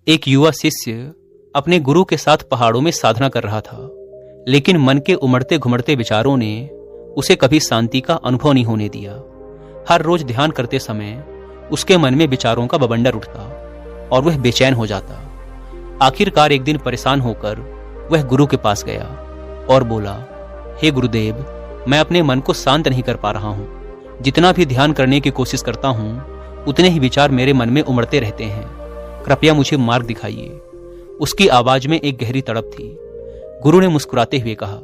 एक युवा शिष्य अपने गुरु के साथ पहाड़ों में साधना कर रहा था, लेकिन मन के उमड़ते घुमड़ते विचारों ने उसे कभी शांति का अनुभव नहीं होने दिया। हर रोज ध्यान करते समय उसके मन में विचारों का बवंडर उठता और वह बेचैन हो जाता। आखिरकार एक दिन परेशान होकर वह गुरु के पास गया और बोला, हे गुरुदेव, मैं अपने मन को शांत नहीं कर पा रहा हूँ। जितना भी ध्यान करने की कोशिश करता हूँ उतने ही विचार मेरे मन में उमड़ते रहते हैं। कृपया मुझे मार्ग दिखाइए। उसकी आवाज में एक गहरी तड़प थी। गुरु ने मुस्कुराते हुए कहा,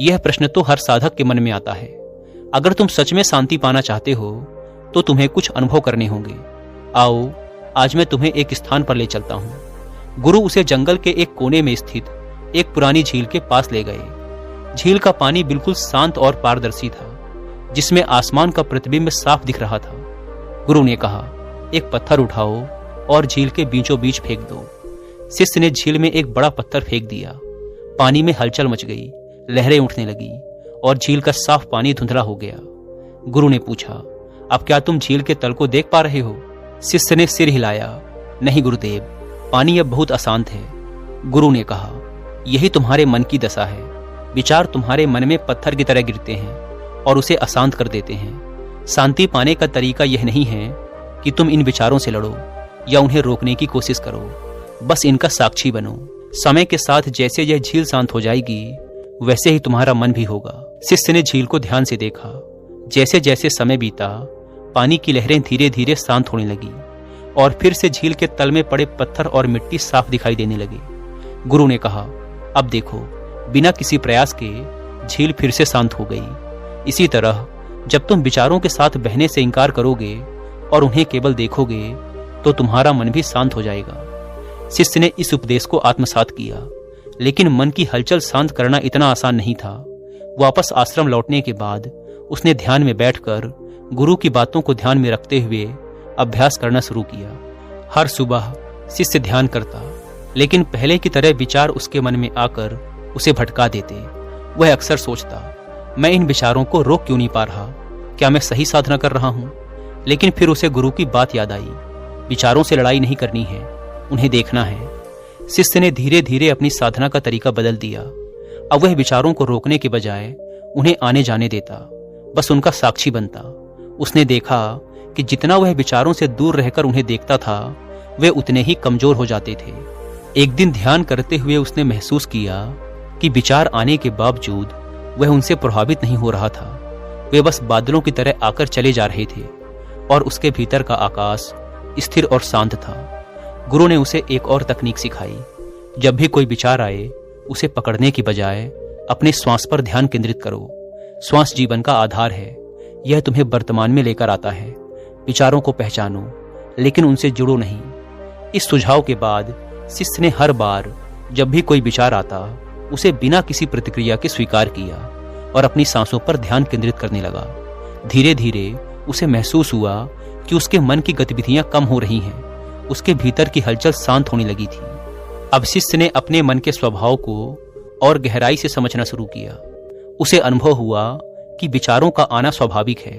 यह प्रश्न तो हर साधक के मन में आता है। अगर तुम सच में शांति पाना चाहते हो तो तुम्हें कुछ अनुभव करने होंगे। आओ, आज मैं तुम्हें एक स्थान पर ले चलता हूँ। गुरु उसे जंगल के एक कोने में स्थित एक पुरानी झील के पास ले गए। झील का पानी बिल्कुल शांत और पारदर्शी था, जिसमें आसमान का प्रतिबिंब साफ दिख रहा था। गुरु ने कहा, एक पत्थर उठाओ और झील के बीचों बीच फेंक दो। शिष्य ने झील में एक बड़ा पत्थर फेंक दिया। पानी में हलचल मच गई, लहरें उठने लगी और झील का साफ पानी धुंधला हो गया। गुरु ने पूछा, अब क्या तुम झील के तल को देख पा रहे हो? शिष्य ने सिर हिलाया, नहीं गुरुदेव, पानी अब बहुत अशांत है। गुरु ने कहा, यही तुम्हारे मन की दशा है। विचार तुम्हारे मन में पत्थर की तरह गिरते हैं और उसे अशांत कर देते हैं। शांति पाने का तरीका यह नहीं है कि तुम इन विचारों से लड़ो या उन्हें रोकने की कोशिश करो, बस इनका साक्षी बनो। समय के साथ जैसे यह झील शांत हो जाएगी वैसे ही तुम्हारा मन भी होगा। शिष्य ने झील को ध्यान से देखा। जैसे जैसे समय बीता, पानी की लहरें धीरे धीरे शांत होने लगी और फिर से झील के तल में पड़े पत्थर और मिट्टी साफ दिखाई देने लगे। गुरु ने कहा, अब देखो, बिना किसी प्रयास के झील फिर से शांत हो गई। इसी तरह जब तुम विचारों के साथ बहने से इनकार करोगे और उन्हें केवल देखोगे तो तुम्हारा मन भी शांत हो जाएगा। शिष्य ने इस उपदेश को आत्मसात किया, लेकिन मन की हलचल शांत करना इतना आसान नहीं था। वापस आश्रम लौटने के बाद उसने ध्यान में बैठकर गुरु की बातों को ध्यान में रखते हुए अभ्यास करना शुरू किया। हर सुबह शिष्य ध्यान करता, लेकिन पहले की तरह विचार उसके मन में आकर उसे भटका देते। वह अक्सर सोचता, मैं इन विचारों को रोक क्यों नहीं पा रहा? क्या मैं सही साधना कर रहा हूँ? लेकिन फिर उसे गुरु की बात याद आई, विचारों से लड़ाई नहीं करनी है, उन्हें देखना है। शिष्य ने धीरे धीरे अपनी साधना का तरीका बदल दिया। अब वह विचारों को रोकने के बजाय उन्हें आने जाने देता, बस उनका साक्षी बनता। उसने देखा कि जितना वह विचारों से दूर रहकर उन्हें देखता था, वे उतने ही कमजोर हो जाते थे। एक दिन ध्यान करते हुए उसने महसूस किया कि विचार आने के बावजूद वह उनसे प्रभावित नहीं हो रहा था। वे बस बादलों की तरह आकर चले जा रहे थे और उसके भीतर का आकाश स्थिर और शांत था। गुरु ने उसे एक और तकनीक सिखाई। जब भी कोई विचार आए, उसे पकड़ने की बजाय अपने श्वास पर ध्यान केंद्रित करो। श्वास जीवन का आधार है, यह तुम्हें वर्तमान में लेकर आता है। विचारों को पहचानो, लेकिन उनसे जुड़ो नहीं। इस सुझाव के बाद शिष्य ने हर बार जब भी कोई विचार आता, उसे बिना किसी प्रतिक्रिया के स्वीकार किया और अपनी सांसों पर ध्यान केंद्रित करने लगा। धीरे धीरे उसे महसूस हुआ कि उसके मन की गतिविधियां कम हो रही हैं। उसके भीतर की हलचल शांत होने लगी थी। अब शिष्य ने अपने मन के स्वभाव को और गहराई से समझना शुरू किया। उसे अनुभव हुआ कि विचारों का आना स्वाभाविक है,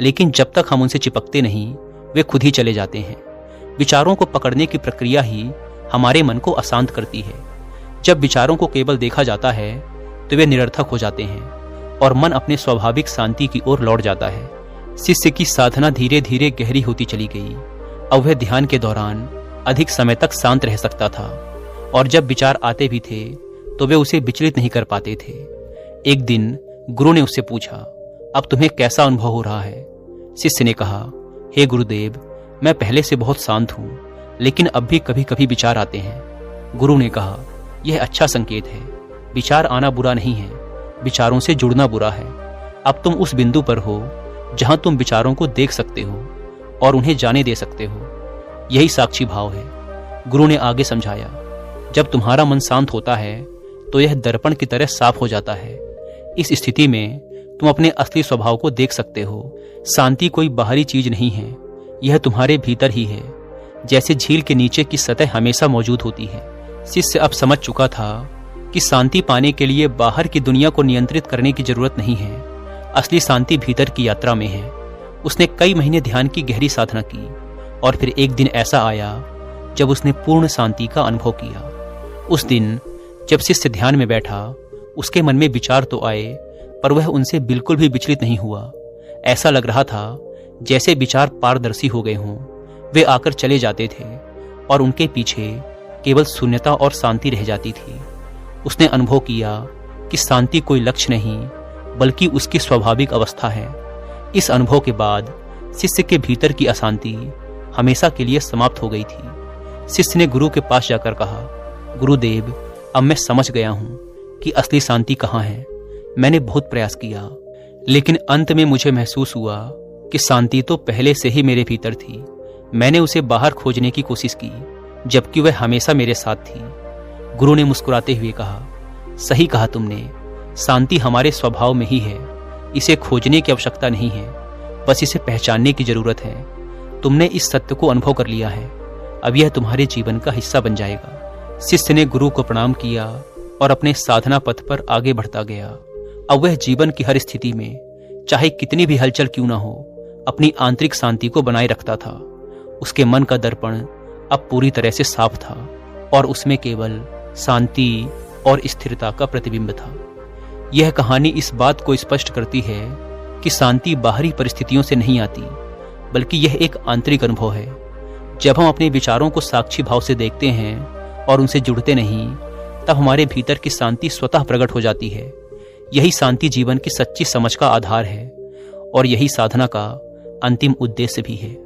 लेकिन जब तक हम उनसे चिपकते नहीं, वे खुद ही चले जाते हैं। विचारों को पकड़ने की प्रक्रिया ही हमारे मन को अशांत करती है। जब विचारों को केवल देखा जाता है तो वे निरर्थक हो जाते हैं और मन अपने स्वाभाविक शांति की ओर लौट जाता है। शिष्य की साधना धीरे धीरे गहरी होती चली गई। अब वह ध्यान के दौरान अधिक समय तक शांत रह सकता था और जब विचार आते भी थे तो वे उसे विचलित नहीं कर पाते थे। एक दिन गुरु ने उससे पूछा, अब तुम्हें कैसा अनुभव हो रहा है? शिष्य ने कहा, हे गुरुदेव, मैं पहले से बहुत शांत हूँ, लेकिन अब भी कभी कभी विचार आते हैं। गुरु ने कहा, यह अच्छा संकेत है। विचार आना बुरा नहीं है, विचारों से जुड़ना बुरा है। अब तुम उस बिंदु पर हो जहां तुम विचारों को देख सकते हो और उन्हें जाने दे सकते हो। यही साक्षी भाव है। गुरु ने आगे समझाया, जब तुम्हारा मन शांत होता है तो यह दर्पण की तरह साफ हो जाता है। इस स्थिति में तुम अपने असली स्वभाव को देख सकते हो। शांति कोई बाहरी चीज नहीं है, यह तुम्हारे भीतर ही है, जैसे झील के नीचे की सतह हमेशा मौजूद होती है। शिष्य अब समझ चुका था कि शांति पाने के लिए बाहर की दुनिया को नियंत्रित करने की जरूरत नहीं है। असली शांति भीतर की यात्रा में है। उसने कई महीने ध्यान की गहरी साधना की और फिर एक दिन ऐसा आया जब उसने पूर्ण शांति का अनुभव किया। उस दिन जब शिष्य ध्यान में बैठा, उसके मन में विचार तो आए, पर वह उनसे बिल्कुल भी विचलित नहीं हुआ। ऐसा लग रहा था जैसे विचार पारदर्शी हो गए हों। वे आकर चले जाते थे और उनके पीछे केवल शून्यता और शांति रह जाती थी। उसने अनुभव किया कि शांति कोई लक्ष्य नहीं, बल्कि उसकी स्वाभाविक अवस्था है। इस अनुभव के बाद शिष्य के भीतर की अशांति हमेशा के लिए समाप्त हो गई थी। शिष्य ने गुरु के पास जाकर कहा, गुरुदेव, अब मैं समझ गया हूं कि असली शांति कहाँ है। मैंने बहुत प्रयास किया, लेकिन अंत में मुझे महसूस हुआ कि शांति तो पहले से ही मेरे भीतर थी। मैंने उसे बाहर खोजने की कोशिश की, जबकि वह हमेशा मेरे साथ थी। गुरु ने मुस्कुराते हुए कहा, सही कहा तुमने, शांति हमारे स्वभाव में ही है। इसे खोजने की आवश्यकता नहीं है, बस इसे पहचानने की जरूरत है। तुमने इस सत्य को अनुभव कर लिया है, अब यह तुम्हारे जीवन का हिस्सा बन जाएगा। शिष्य ने गुरु को प्रणाम किया और अपने साधना पथ पर आगे बढ़ता गया। अब वह जीवन की हर स्थिति में, चाहे कितनी भी हलचल क्यों ना हो, अपनी आंतरिक शांति को बनाए रखता था। उसके मन का दर्पण अब पूरी तरह से साफ था और उसमें केवल शांति और स्थिरता का प्रतिबिंब था। यह कहानी इस बात को स्पष्ट करती है कि शांति बाहरी परिस्थितियों से नहीं आती, बल्कि यह एक आंतरिक अनुभव है। जब हम अपने विचारों को साक्षी भाव से देखते हैं और उनसे जुड़ते नहीं, तब हमारे भीतर की शांति स्वतः प्रकट हो जाती है। यही शांति जीवन की सच्ची समझ का आधार है और यही साधना का अंतिम उद्देश्य भी है।